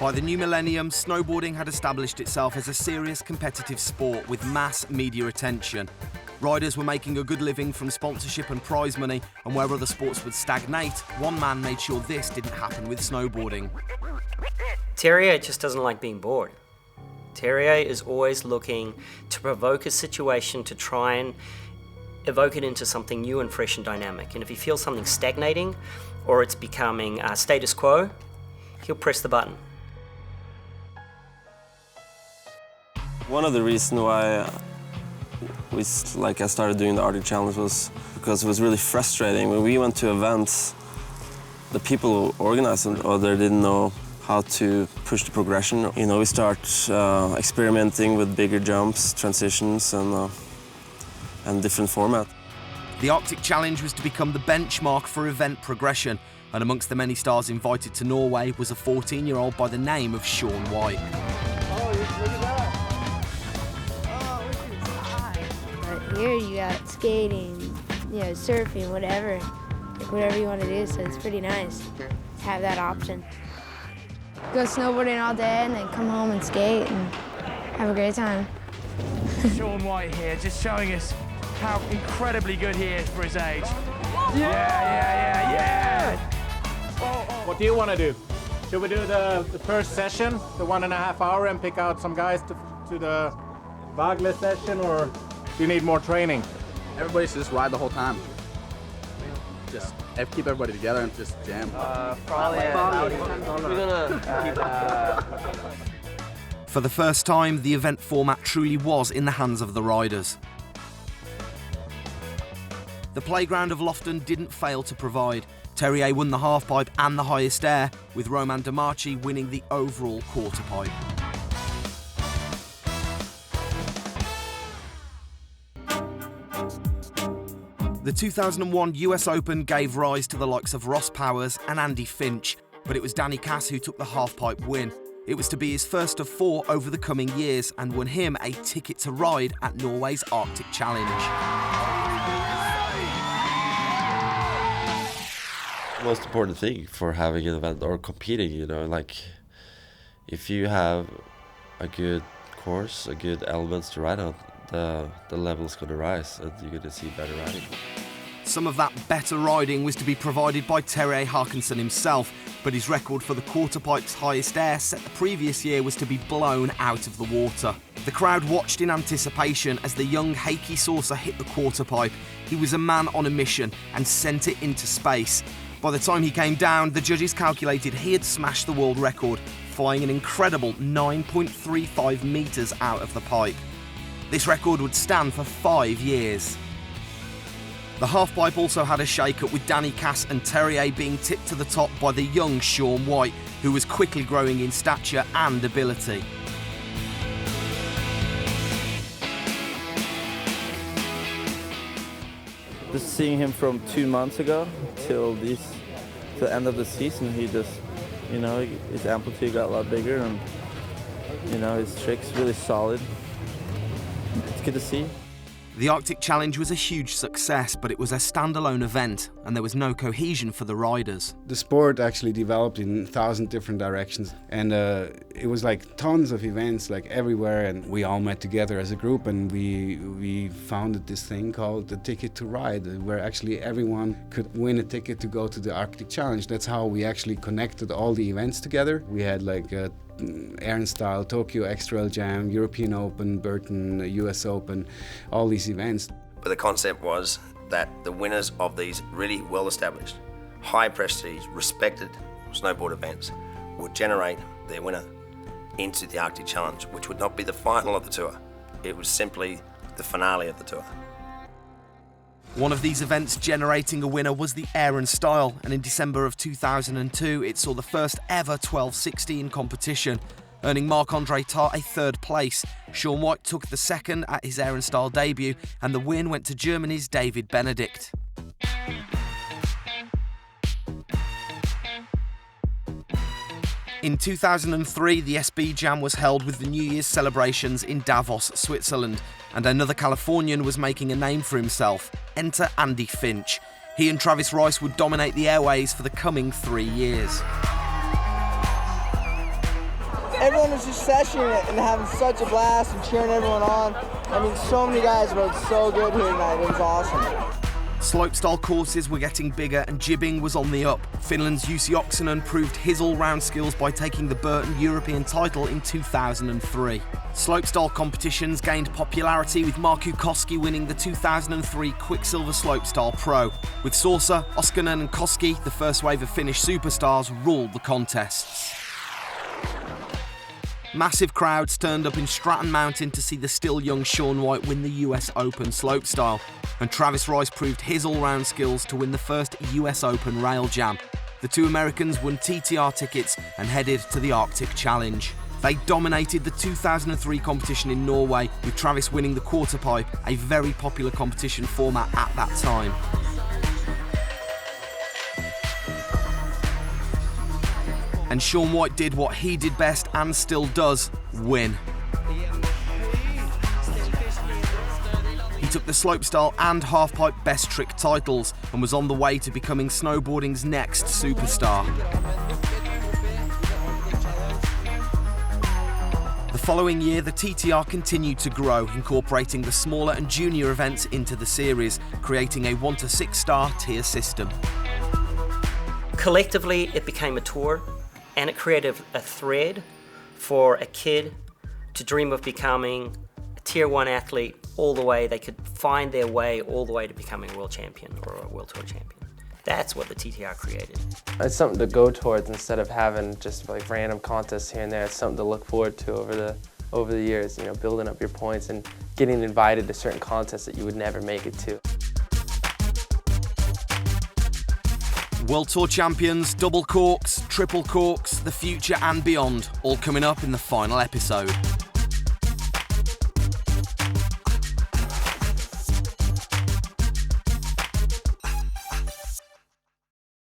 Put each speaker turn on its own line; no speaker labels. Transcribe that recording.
By the new millennium, snowboarding had established itself as a serious competitive sport with mass media attention. Riders were making a good living from sponsorship and prize money, and where other sports would stagnate, one man made sure this didn't happen with snowboarding.
Terje just doesn't like being bored. Terje is always looking to provoke a situation to try and evoke it into something new and fresh and dynamic. And if he feels something stagnating or it's becoming status quo, he'll press the button.
One of the reasons why I started doing the Arctic Challenge was because it was really frustrating. When we went to events, the people who organized them they didn't know how to push the progression. You know, we start experimenting with bigger jumps, transitions, and different format.
The Arctic Challenge was to become the benchmark for event progression, and amongst the many stars invited to Norway was a 14-year-old by the name of Shaun White.
Here you got skating, surfing, whatever. Whatever you want to do, so it's pretty nice to have that option. Go snowboarding all day and then come home and skate and have a great time.
Shaun White here, just showing us how incredibly good he is for his age. Yeah!
What do you want to do? Should we do the first session, the 1.5 hour, and pick out some guys to the Vagle session, or do you need more training?
Everybody should just ride the whole time. Just keep everybody together and just jam.
For the first time, the event format truly was in the hands of the riders. The playground of Lofton didn't fail to provide. Terje won the halfpipe and the highest air, with Roman Demarchi winning the overall quarterpipe. The 2001 US Open gave rise to the likes of Ross Powers and Andy Finch, but it was Danny Cass who took the halfpipe win. It was to be his first of 4 over the coming years and won him a ticket to ride at Norway's Arctic Challenge.
The most important thing for having an event or competing, if you have a good course, a good elements to ride on, the level's going to rise and you're going to see better riding.
Some of that better riding was to be provided by Terje Haakonsen himself, but his record for the quarterpipe's highest air set the previous year was to be blown out of the water. The crowd watched in anticipation as the young Heikki Saucer hit the quarterpipe. He was a man on a mission and sent it into space. By the time he came down, the judges calculated he had smashed the world record, flying an incredible 9.35 metres out of the pipe. This record would stand for 5 years. The halfpipe also had a shake-up, with Danny Cass and Terje being tipped to the top by the young Shaun White, who was quickly growing in stature and ability.
Just seeing him from 2 months ago till the end of the season, he just, his amplitude got a lot bigger, and his trick's really solid. It's good to see.
The Arctic Challenge was a huge success, but it was a standalone event and there was no cohesion for the riders.
The sport actually developed in 1,000 different directions, and it was like tons of events everywhere, and we all met together as a group, and we founded this thing called the Ticket to Ride, where actually everyone could win a ticket to go to the Arctic Challenge. That's how we actually connected all the events together. We had Air&Style, Tokyo X-Trail Jam, European Open, Burton, US Open, all these events.
But the concept was that the winners of these really well-established, high-prestige, respected snowboard events would generate their winner into the Arctic Challenge, which would not be the final of the tour. It was simply the finale of the tour.
One of these events generating a winner was the Air&Style, and in December of 2002 it saw the first ever 12:16 competition, earning Marc-Andre Tart a 3rd place. Shaun White took the 2nd at his Air&Style debut, and the win went to Germany's David Benedikt. In 2003, the SB Jam was held with the New Year's celebrations in Davos, Switzerland, and another Californian was making a name for himself. Enter Andy Finch. He and Travis Rice would dominate the airways for the coming 3 years.
everyone was just sessioning it and having such a blast and cheering everyone on. I mean, so many guys rode so good here tonight. It was awesome.
Slopestyle courses were getting bigger and jibbing was on the up. Finland's Jussi Oksanen proved his all-round skills by taking the Burton European title in 2003. Slopestyle competitions gained popularity with Markku Koski winning the 2003 Quicksilver Slopestyle Pro. With Saucer, Oskanen and Koski, the first wave of Finnish superstars, ruled the contests. Massive crowds turned up in Stratton Mountain to see the still young Shaun White win the US Open slopestyle, and Travis Rice proved his all-round skills to win the first US Open Rail Jam. The two Americans won TTR tickets and headed to the Arctic Challenge. They dominated the 2003 competition in Norway, with Travis winning the quarter pipe, a very popular competition format at that time. And Shaun White did what he did best and still does, win. He took the slopestyle and halfpipe best trick titles and was on the way to becoming snowboarding's next superstar. The following year, the TTR continued to grow, incorporating the smaller and junior events into the series, creating a 1 to 6 star tier system.
Collectively, it became a tour, and it created a thread for a kid to dream of becoming a tier 1 athlete all the way. They could find their way all the way to becoming a world champion or a world tour champion. That's what the TTR created.
It's something to go towards instead of having just like random contests here and there. It's something to look forward to over the years, you know, building up your points and getting invited to certain contests that you would never make it to.
World Tour champions, double corks, triple corks, the future and beyond, all coming up in the final episode.